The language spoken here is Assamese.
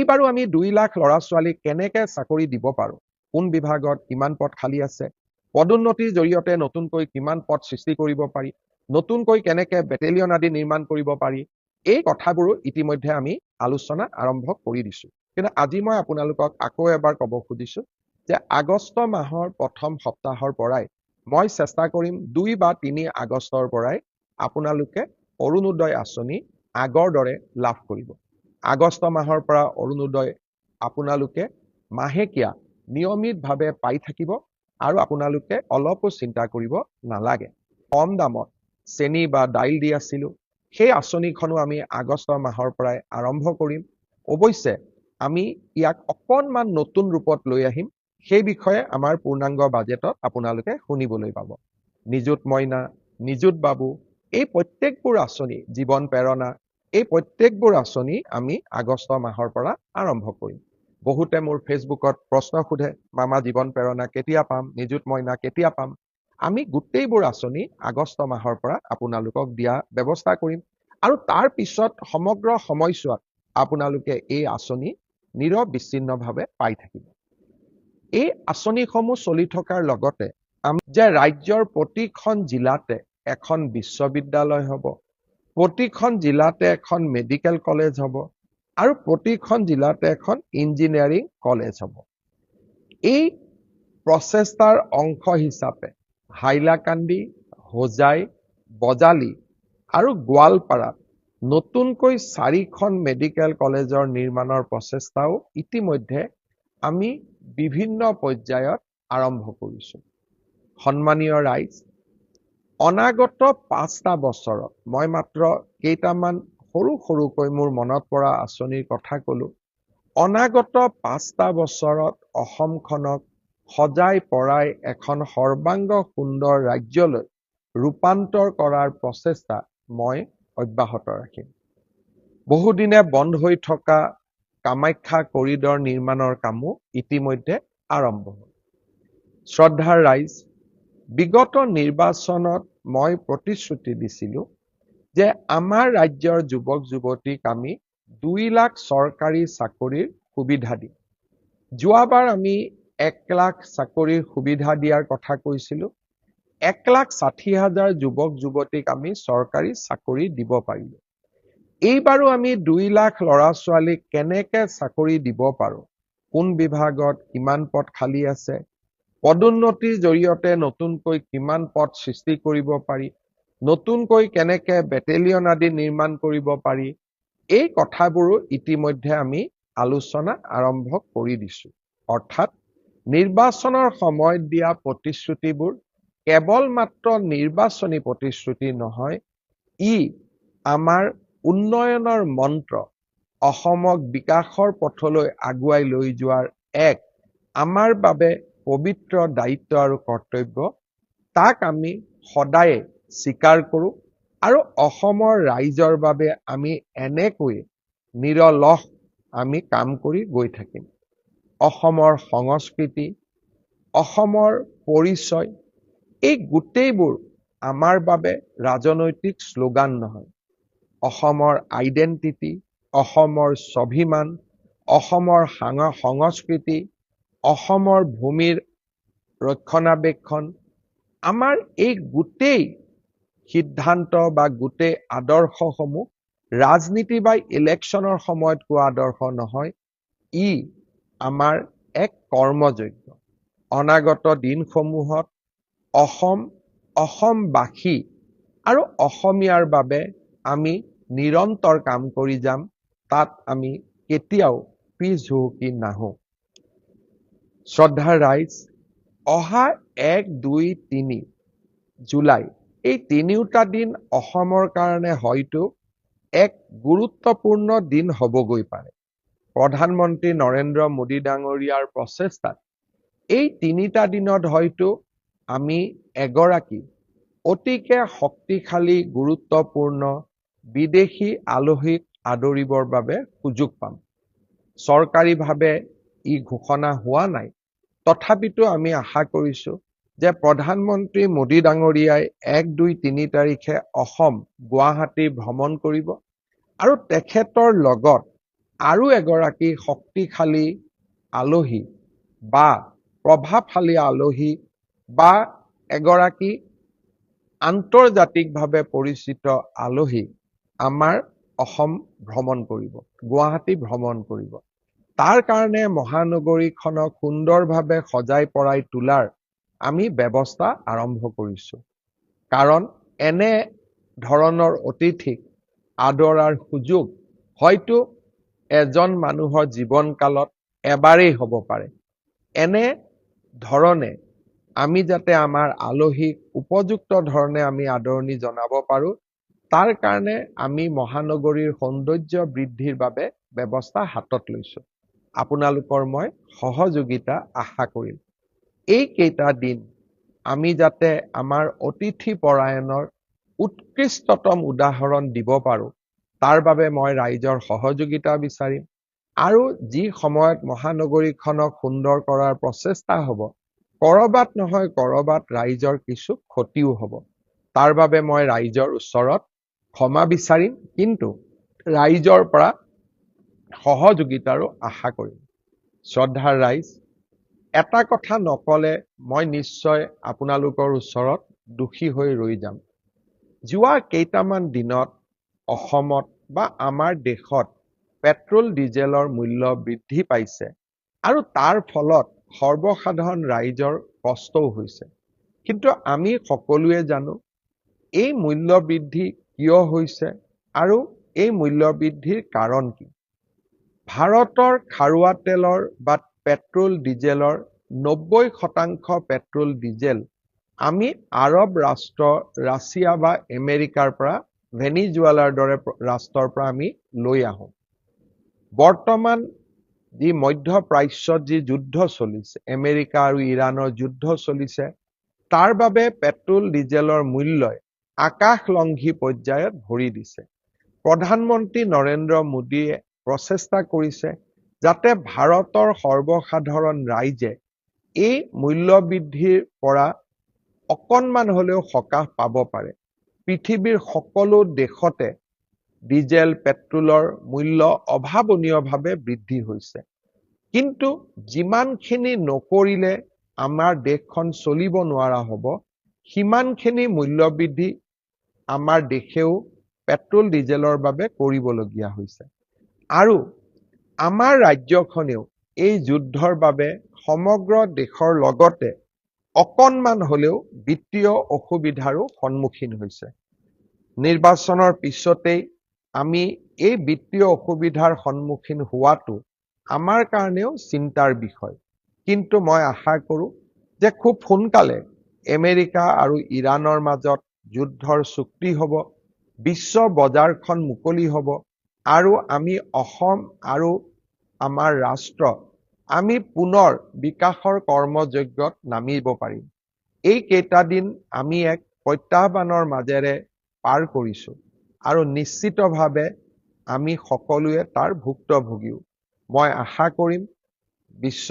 এইবাৰো আমি 2 লাখ ল'ৰা ছোৱালীক কেনেকৈ চাকৰি দিব পাৰোঁ, কোন বিভাগত কিমান পদ খালী আছে, পদোন্নতিৰ জৰিয়তে নতুনকৈ কিমান পদ সৃষ্টি কৰিব পাৰি, নতুনকৈ কেনেকৈ বেটেলিয়ন আদি নিৰ্মাণ কৰিব পাৰি, এই কথাবোৰো ইতিমধ্যে আমি আলোচনা আৰম্ভ কৰি দিছোঁ। কিন্তু আজি মই আপোনালোকক আকৌ এবাৰ ক'ব খুজিছোঁ যে আগষ্ট মাহৰ প্ৰথম সপ্তাহৰ পৰাই মই চেষ্টা কৰিম 2 বা 3 আগষ্টৰ পৰাই আপোনালোকে অৰুণোদয় আঁচনি আগৰ দৰে লাভ কৰিব। আগষ্ট মাহৰ পৰা অৰুণোদয় আপোনালোকে মাহেকীয়া নিয়মিতভাৱে পাই থাকিব আৰু আপোনালোকে অলপো চিন্তা কৰিব নালাগে। কম দামত চেনি বা দাইল দি আছিলোঁ, সেই আঁচনিখনো আমি আগষ্ট মাহৰ পৰাই আৰম্ভ কৰিম। অৱশ্যে আমি ইয়াক অকণমান নতুন ৰূপত লৈ আহিম, সেই বিষয়ে আমাৰ পূৰ্ণাংগ বাজেটত আপোনালোকে শুনিবলৈ পাব। নিযুত মইনা, নিযুত বাবু, এই প্ৰত্যেকবোৰ আঁচনি, জীৱন প্ৰেৰণা, এই প্ৰত্যেকবোৰ আঁচনি আমি আগষ্ট মাহৰ পৰা আৰম্ভ কৰিম। বহুতে মোৰ ফেচবুকত প্ৰশ্ন সোধে, মামা জীৱন প্ৰেৰণা কেতিয়া পাম, নিযুত মইনা কেতিয়া পাম? আমি গোটেইবোৰ আঁচনি আগষ্ট মাহৰ পৰা আপোনালোকক দিয়া ব্যৱস্থা কৰিম আৰু তাৰ পিছত সমগ্ৰ সময়ছোৱাত আপোনালোকে এই আঁচনি নিৰবিচ্ছিন্নভাৱে পাই থাকিব। এই আঁচনিসমূহ চলি থকাৰ লগতে আমি যে ৰাজ্যৰ প্ৰতিখন জিলাতে এখন বিশ্ববিদ্যালয় হ'ব, প্ৰতিখন জিলাতে এখন মেডিকেল কলেজ হ'ব আৰু প্ৰতিখন জিলাতে এখন ইঞ্জিনিয়াৰিং কলেজ হ'ব। এই প্ৰচেষ্টাৰ অংশ হিচাপে হাইলাকান্দি, হোজাই, বজালী আৰু গোৱালপাৰাত নতুনকৈ 4খন মেডিকেল কলেজৰ নিৰ্মাণৰ প্ৰচেষ্টাও ইতিমধ্যে আমি বিভিন্ন পৰ্যায়ত আৰম্ভ কৰিছোঁ। সন্মানীয় ৰাইজ, অনাগত 5টা বছৰত মই মাত্ৰ কেইটামান সৰুকৈ মোৰ মনত পৰা আঁচনিৰ কথা ক'লোঁ। অনাগত 5টা বছৰত অসমখনক সজাই পৰাই এখন সৰ্বাংগ সুন্দৰ ৰাজ্যলৈ ৰূপান্তৰ কৰাৰ প্ৰচেষ্টা মই অব্যাহত ৰাখিম। বহুদিনে বন্ধ হৈ থকা কামাখ্যা কৰিডৰ নিৰ্মাণৰ কামো ইতিমধ্যে আৰম্ভ হ'ল। শ্ৰদ্ধাৰ ৰাইজ, বিগত নিৰ্বাচনত মই প্ৰতিশ্ৰুতি দিছিলোঁ যে আমাৰ ৰাজ্যৰ যুৱক যুৱতীক আমি 2 লাখ চৰকাৰী চাকৰিৰ সুবিধা দিম। যোৱাবাৰ আমি 1 লাখ চাকৰিৰ সুবিধা দিয়াৰ কথা কৈছিলোঁ। 1,60,000 যুৱক যুৱতীক আমি চৰকাৰী চাকৰি দিব পাৰিলোঁ। এইবাৰো আমি 2 লাখ ল'ৰা ছোৱালীক কেনেকৈ চাকৰি দিব পাৰোঁ, কোন বিভাগত কিমান পদ খালী আছে, পদোন্নতিৰ জৰিয়তে নতুনকৈ কিমান পদ সৃষ্টি কৰিব পাৰি, নতুনকৈ কেনেকৈ বেটেলিয়ন আদি নিৰ্মাণ কৰিব পাৰি, এই কথাবোৰো ইতিমধ্যে আমি আলোচনা আৰম্ভ কৰি দিছোঁ। অৰ্থাৎ নিৰ্বাচনৰ সময়ত দিয়া প্ৰতিশ্ৰুতিবোৰ কেৱল মাত্ৰ নিৰ্বাচনী প্ৰতিশ্ৰুতি নহয়, ই আমাৰ উন্নয়নৰ মন্ত্ৰ, অসমক বিকাশৰ পথলৈ আগুৱাই লৈ যোৱাৰ এক আমাৰ বাবে পবিত্ৰ দায়িত্ব আৰু কৰ্তব্য। তাক আমি সদায়ে স্বীকাৰ কৰোঁ আৰু অসমৰ ৰাইজৰ বাবে আমি এনেকৈ নিৰলস আমি কাম কৰি গৈ থাকিম। অসমৰ সংস্কৃতি, অসমৰ পৰিচয়, এই গোটেইবোৰ আমাৰ বাবে ৰাজনৈতিক শ্লোগান নহয়। অসমৰ আইডেণ্টিটি, অসমৰ স্বাভিমান, অসমৰ সংস্কৃতি, অসমৰ ভূমিৰ ৰক্ষণাবেক্ষণ, আমাৰ এই গোটেই সিদ্ধান্ত বা গোটেই আদৰ্শসমূহ ৰাজনীতি বা ইলেকশ্যনৰ সময়ত কোৱা আদৰ্শ নহয়, ই আমাৰ এক কৰ্মযজ্ঞ। অনাগত দিনসমূহত অসমবাসী আৰু অসমীয়াৰ বাবে আমি নিৰন্তৰ কাম কৰি যাম, তাত আমি কেতিয়াও পিছ হুহুকি নাহোঁ। শ্ৰদ্ধাৰ ৰাইজ, অহা 1, 2, 3 জুলাই এই 3টা দিন অসমৰ কাৰণে হয়তো এক গুৰুত্বপূৰ্ণ দিন হ'বগৈ পাৰে। প্ৰধানমন্ত্ৰী নৰেন্দ্ৰ মোদী ডাঙৰীয়াৰ প্ৰচেষ্টাত এই 3টা দিনত হয়তো আমি এগৰাকী অতিকে শক্তিশালী গুৰুত্বপূৰ্ণ বিদেশী আলহীক আদৰিবৰ বাবে সুযোগ পাম। চৰকাৰীভাৱে ই ঘোষণা হোৱা নাই, তথাপিতো আমি আশা কৰিছোঁ যে প্ৰধানমন্ত্ৰী মোদী ডাঙৰীয়াই 1, 2, 3 তাৰিখে অসম গুৱাহাটী ভ্ৰমণ কৰিব আৰু তেখেতৰ লগত আৰু এগৰাকী শক্তিশালী আলহী বা প্ৰভাৱশালী আলহী বা এগৰাকী আন্তৰ্জাতিকভাৱে পৰিচিত আলহী আমাৰ অসম ভ্ৰমণ কৰিব, গুৱাহাটী ভ্ৰমণ কৰিব। তাৰ কাৰণে মহানগৰীখনক সুন্দৰভাৱে সজাই পৰাই তোলাৰ আমি ব্যৱস্থা আৰম্ভ কৰিছোঁ। কাৰণ এনে ধৰণৰ অতিথিক আদৰাৰ সুযোগ হয়তো এজন মানুহৰ জীৱনকালত এবাৰেই হ'ব পাৰে। এনে ধৰণে আমি যাতে আমাৰ আলহীক উপযুক্ত ধৰণে আমি আদৰণি জনাব পাৰোঁ, তাৰ কাৰণে আমি মহানগৰীৰ সৌন্দৰ্য বৃদ্ধিৰ বাবে ব্যৱস্থা হাতত লৈছোঁ। আপোনালোকৰ মই সহযোগিতা আশা কৰিম। এইকেইটা দিন আমি যাতে আমাৰ অতিথি পৰায়ণৰ উৎকৃষ্টতম উদাহৰণ দিব পাৰোঁ, তাৰ বাবে মই ৰাইজৰ সহযোগিতা বিচাৰিম। আৰু যি সময়ত মহানগৰীখনক সুন্দৰ কৰাৰ প্ৰচেষ্টা হ'ব, কৰবাত নহয় কৰবাত ৰাইজৰ কিছু ক্ষতিও হ'ব। তাৰ বাবে মই ৰাইজৰ ওচৰত ক্ষমা বিচাৰিম, কিন্তু ৰাইজৰ পৰা সহযোগিতাৰো আশা কৰিম। শ্ৰদ্ধাৰ ৰাইজ, এটা কথা নকলে মই নিশ্চয় আপোনালোকৰ ওচৰত দোষী হৈ ৰৈ যাম। যোৱা কেইটামান দিনত অসমত বা আমাৰ দেশত পেট্ৰল ডিজেলৰ মূল্য বৃদ্ধি পাইছে আৰু তাৰ ফলত সৰ্বসাধাৰণ ৰাইজৰ কষ্টও হৈছে। কিন্তু আমি সকলোৱে জানো এই মূল্য বৃদ্ধি কিয় হৈছে আৰু এই মূল্য বৃদ্ধিৰ কাৰণ কি। ভাৰতৰ খাৰুৱা তেলৰ বা পেট্ৰল ডিজেলৰ 90% পেট্ৰল ডিজেল আমি আৰব ৰাষ্ট্ৰ, ৰাছিয়া বা আমেৰিকাৰ পৰা, ভেনিজুৱেলাৰ দৰে ৰাষ্ট্ৰৰ পৰা আমি লৈ আহোঁ। বৰ্তমান যি মধ্যপ্ৰাচ্যত যি যুদ্ধ চলিছে, আমেৰিকা আৰু ইৰাণৰ যুদ্ধ চলিছে, তাৰ বাবে পেট্ৰল ডিজেলৰ মূল্যই আকাশলংঘী পৰ্যায়ত ভৰি দিছে। প্ৰধানমন্ত্ৰী নৰেন্দ্ৰ মোদীয়ে প্ৰচেষ্টা কৰিছে যাতে ভাৰতৰ সৰ্বসাধাৰণ ৰাইজে এই মূল্য বৃদ্ধিৰ পৰা অকণমান হলেও সকাহ পাব পাৰে। পৃথিৱীৰ সকলো দেশতে ডিজেল পেট্ৰলৰ মূল্য অভাৱনীয়ভাৱে বৃদ্ধি হৈছে। কিন্তু যিমানখিনি নকৰিলে আমাৰ দেশখন চলিব নোৱাৰা হ'ব, সিমানখিনি মূল্য বৃদ্ধি আমাৰ দেশেও পেট্ৰল ডিজেলৰ বাবে কৰিবলগীয়া হৈছে। আৰু আমাৰ ৰাজ্যখনেও এই যুদ্ধৰ বাবে সমগ্ৰ দেশৰ লগতে অকণমান হলেও বিত্তীয় অসুবিধাৰো সন্মুখীন হৈছে। নিৰ্বাচনৰ পিছতেই আমি এই বিত্তীয় অসুবিধাৰ সন্মুখীন হোৱাটো আমাৰ কাৰণেও চিন্তাৰ বিষয়। কিন্তু মই আশা কৰোঁ যে খুব সোনকালে আমেৰিকা আৰু ইৰাণৰ মাজত যুদ্ধৰ চুক্তি হ'ব, বিশ্ব বজাৰখন মুকলি হ'ব আৰু আমি অসম আৰু আমাৰ ৰাষ্ট্ৰ আমি পুনৰ বিকাশৰ কৰ্মযজ্ঞত নামিব পাৰিম। এই কেইটা দিন আমি এক প্ৰত্যাহ্বানৰ মাজেৰে পাৰ কৰিছোঁ আৰু নিশ্চিতভাৱে আমি সকলোৱে তাৰ ভুক্তভোগীও। মই আশা কৰিম বিশ্ব